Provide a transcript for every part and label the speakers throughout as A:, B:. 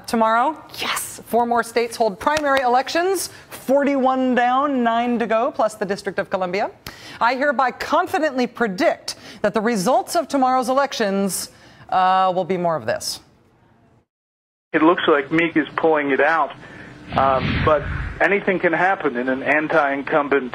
A: Tomorrow, yes, 4 more states hold primary elections. 41 down, 9 to go, plus the District of Columbia. I hereby confidently predict that the results of tomorrow's elections will be more of this.
B: It looks like Meek is pulling it out, but anything can happen in an anti-incumbent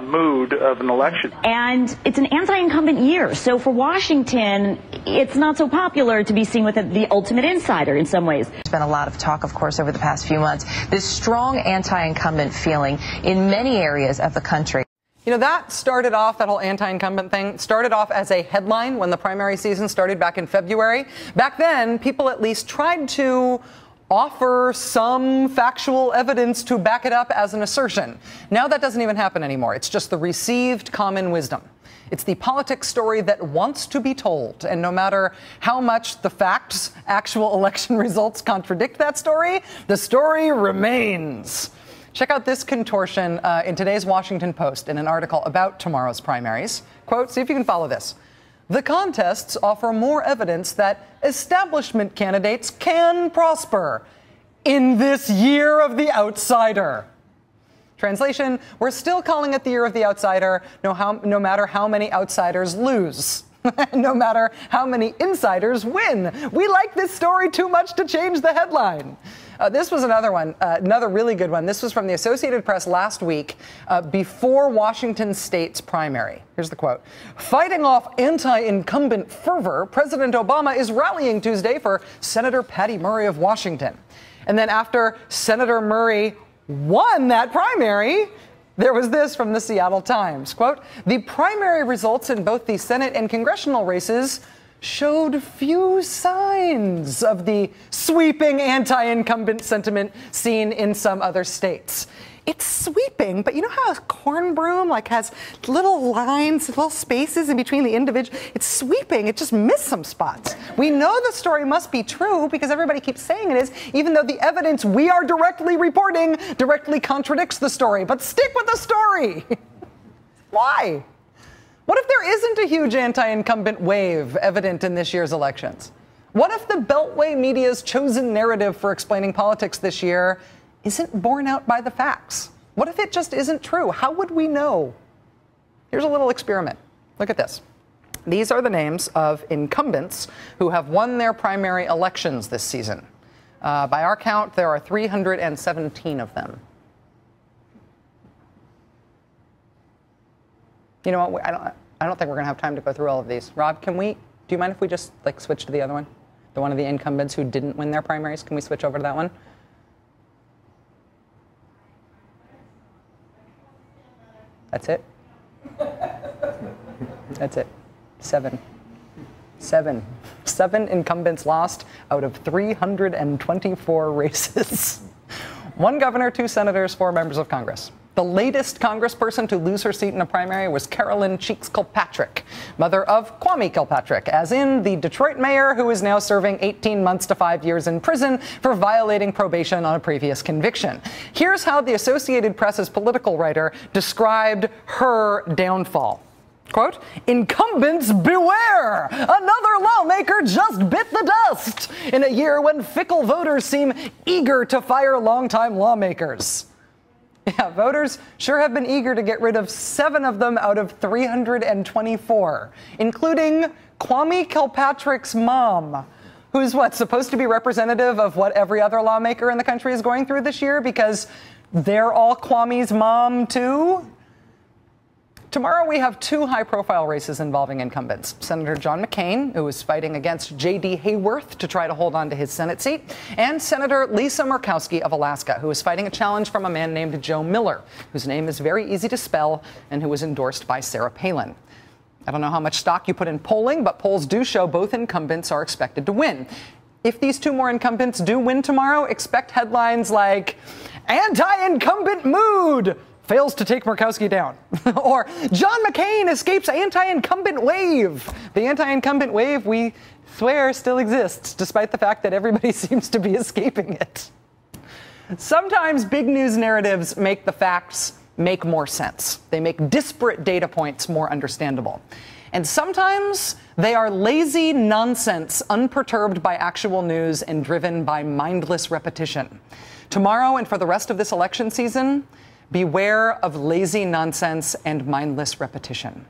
B: mood of an election.
C: And it's an anti-incumbent year, so for Washington, it's not so popular to be seen with the ultimate insider in some ways.
D: There's been a lot of talk, of course, over the past few months, this strong anti-incumbent feeling in many areas of the country.
A: You know, that started off, that whole anti-incumbent thing, started off as a headline when the primary season started back in February. Back then, people at least tried to offer some factual evidence to back it up as an assertion. Now that doesn't even happen anymore. It's just the received common wisdom. It's the politics story that wants to be told. And no matter how much the facts, actual election results contradict that story, the story remains. Check out this contortion in today's Washington Post in an article about tomorrow's primaries. Quote, see if you can follow this. The contests offer more evidence that establishment candidates can prosper in this year of the outsider. Translation, we're still calling it the year of the outsider, no matter how many outsiders lose. No matter how many insiders win. We like this story too much to change the headline. This was another one, another really good one. This was from the Associated Press last week before Washington State's primary. Here's the quote. Fighting off anti-incumbent fervor, President Obama is rallying Tuesday for Senator Patty Murray of Washington. And then after Senator Murray won that primary, there was this from the Seattle Times. Quote, the primary results in both the Senate and congressional races showed few signs of the sweeping anti-incumbent sentiment seen in some other states. It's sweeping, but you know how a corn broom has little lines, little spaces in between the individual? It's sweeping. It just missed some spots. We know the story must be true because everybody keeps saying it is, even though the evidence we are directly reporting directly contradicts the story. But stick with the story. Why? What if there isn't a huge anti-incumbent wave evident in this year's elections? What if the Beltway media's chosen narrative for explaining politics this year isn't borne out by the facts? What if it just isn't true? How would we know? Here's a little experiment. Look at this. These are the names of incumbents who have won their primary elections this season. By our count, there are 317 of them. You know what? I don't think we're going to have time to go through all of these. Rob, do you mind if we just switch to the other one? The one of the incumbents who didn't win their primaries? Can we switch over to that one? That's it? That's it. 7 incumbents lost out of 324 races. 1 governor, 2 senators, 4 members of Congress. The latest congressperson to lose her seat in a primary was Carolyn Cheeks Kilpatrick, mother of Kwame Kilpatrick, as in the Detroit mayor who is now serving 18 months to 5 years in prison for violating probation on a previous conviction. Here's how the Associated Press's political writer described her downfall. Quote, incumbents beware! Another lawmaker just bit the dust in a year when fickle voters seem eager to fire longtime lawmakers. Yeah, voters sure have been eager to get rid of 7 of them out of 324, including Kwame Kilpatrick's mom, who's supposed to be representative of what every other lawmaker in the country is going through this year because they're all Kwame's mom too? Tomorrow we have 2 high-profile races involving incumbents. Senator John McCain, who is fighting against J.D. Hayworth to try to hold on to his Senate seat, and Senator Lisa Murkowski of Alaska, who is fighting a challenge from a man named Joe Miller, whose name is very easy to spell and who was endorsed by Sarah Palin. I don't know how much stock you put in polling, but polls do show both incumbents are expected to win. If these 2 more incumbents do win tomorrow, expect headlines like, anti-incumbent mood fails to take Murkowski down. Or John McCain escapes anti-incumbent wave. The anti-incumbent wave, we swear, still exists, despite the fact that everybody seems to be escaping it. Sometimes big news narratives make the facts make more sense. They make disparate data points more understandable. And sometimes they are lazy nonsense, unperturbed by actual news and driven by mindless repetition. Tomorrow and for the rest of this election season, beware of lazy nonsense and mindless repetition.